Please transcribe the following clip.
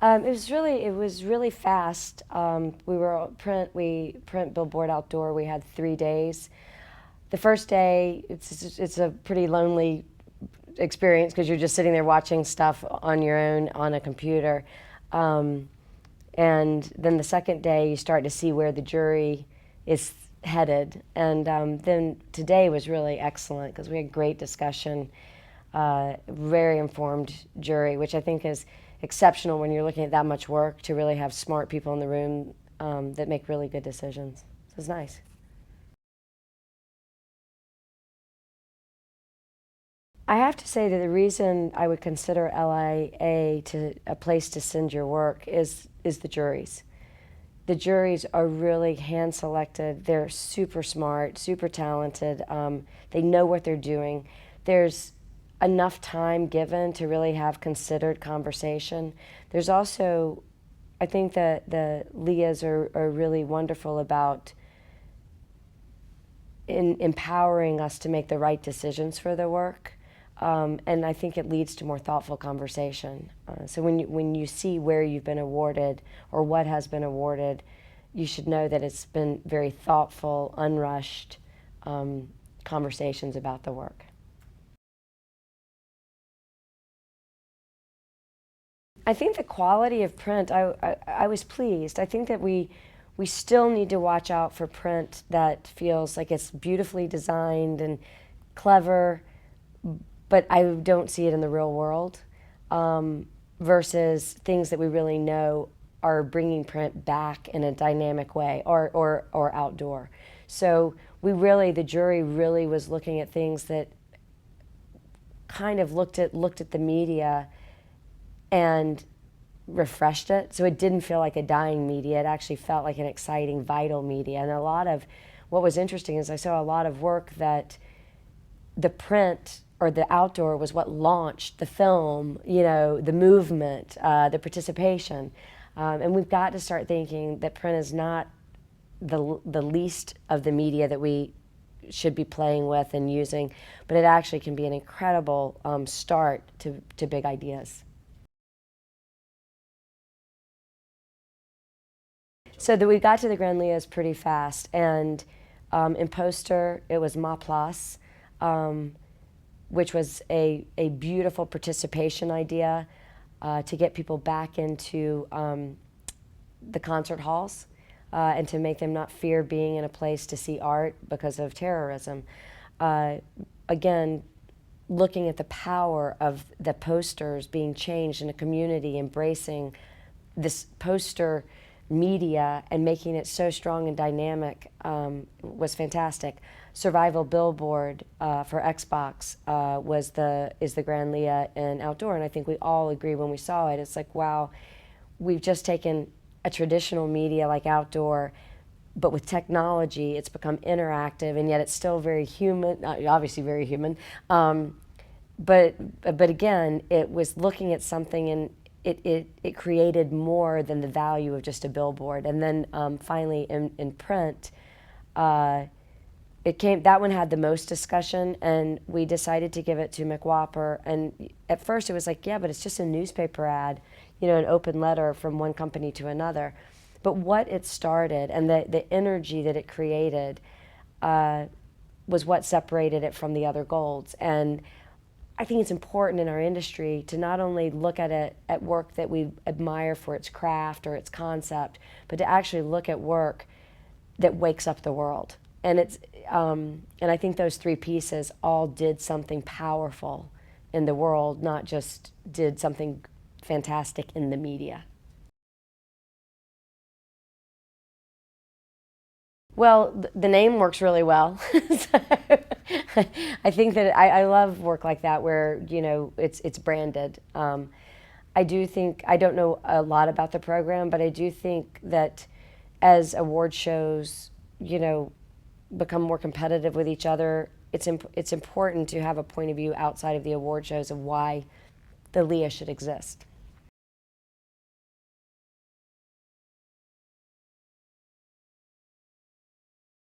It was really fast. We print Billboard Outdoor. We had 3 days. The first day, it's a pretty lonely experience because you're just sitting there watching stuff on your own on a computer. And then the second day, you start to see where the jury is headed. And then today was really excellent because we had great discussion, very informed jury, which I think is exceptional when you're looking at that much work, to really have smart people in the room that make really good decisions. So it's nice. I have to say that the reason I would consider LIA a place to send your work is the juries. The juries are really hand selected. They're super smart, super talented. They know what they're doing. There's enough time given to really have considered conversation. There's also, I think that the LIAs are really wonderful about empowering us to make the right decisions for the work. And I think it leads to more thoughtful conversation. So when you see where you've been awarded or what has been awarded, you should know that it's been very thoughtful, unrushed conversations about the work. I think the quality of print, I was pleased. I think that we still need to watch out for print that feels like it's beautifully designed and clever, but I don't see it in the real world, versus things that we really know are bringing print back in a dynamic way, or outdoor. So the jury really was looking at things that kind of looked at the media and refreshed it. So it didn't feel like a dying media. It actually felt like an exciting, vital media. And a lot of what was interesting is I saw a lot of work that the print or the outdoor was what launched the film, the movement, the participation. And we've got to start thinking that print is not the least of the media that we should be playing with and using, but it actually can be an incredible start to big ideas. So we got to the Grand LIAs pretty fast, and in poster it was Ma Place, which was a beautiful participation idea to get people back into the concert halls and to make them not fear being in a place to see art because of terrorism. Again, looking at the power of the posters being changed in a community, embracing this poster media and making it so strong and dynamic was fantastic. Survival Billboard for Xbox is the Grand LIA in outdoor, and I think we all agree when we saw it. It's like, wow, we've just taken a traditional media like outdoor, but with technology, it's become interactive, and yet it's still very human. Obviously, very human. But again, it was looking at something and it created more than the value of just a billboard. And then finally in print, that one had the most discussion, and we decided to give it to McWhopper. And at first it was like, yeah, but it's just a newspaper ad, an open letter from one company to another. But what it started and the energy that it created was what separated it from the other golds. And I think it's important in our industry to not only look at it at work that we admire for its craft or its concept, but to actually look at work that wakes up the world. And I think those three pieces all did something powerful in the world, not just did something fantastic in the media. Well, the name works really well. So, I think that I love work like that where it's branded. I don't know a lot about the program, but I do think that as award shows become more competitive with each other, it's important to have a point of view outside of the award shows of why the LIA should exist.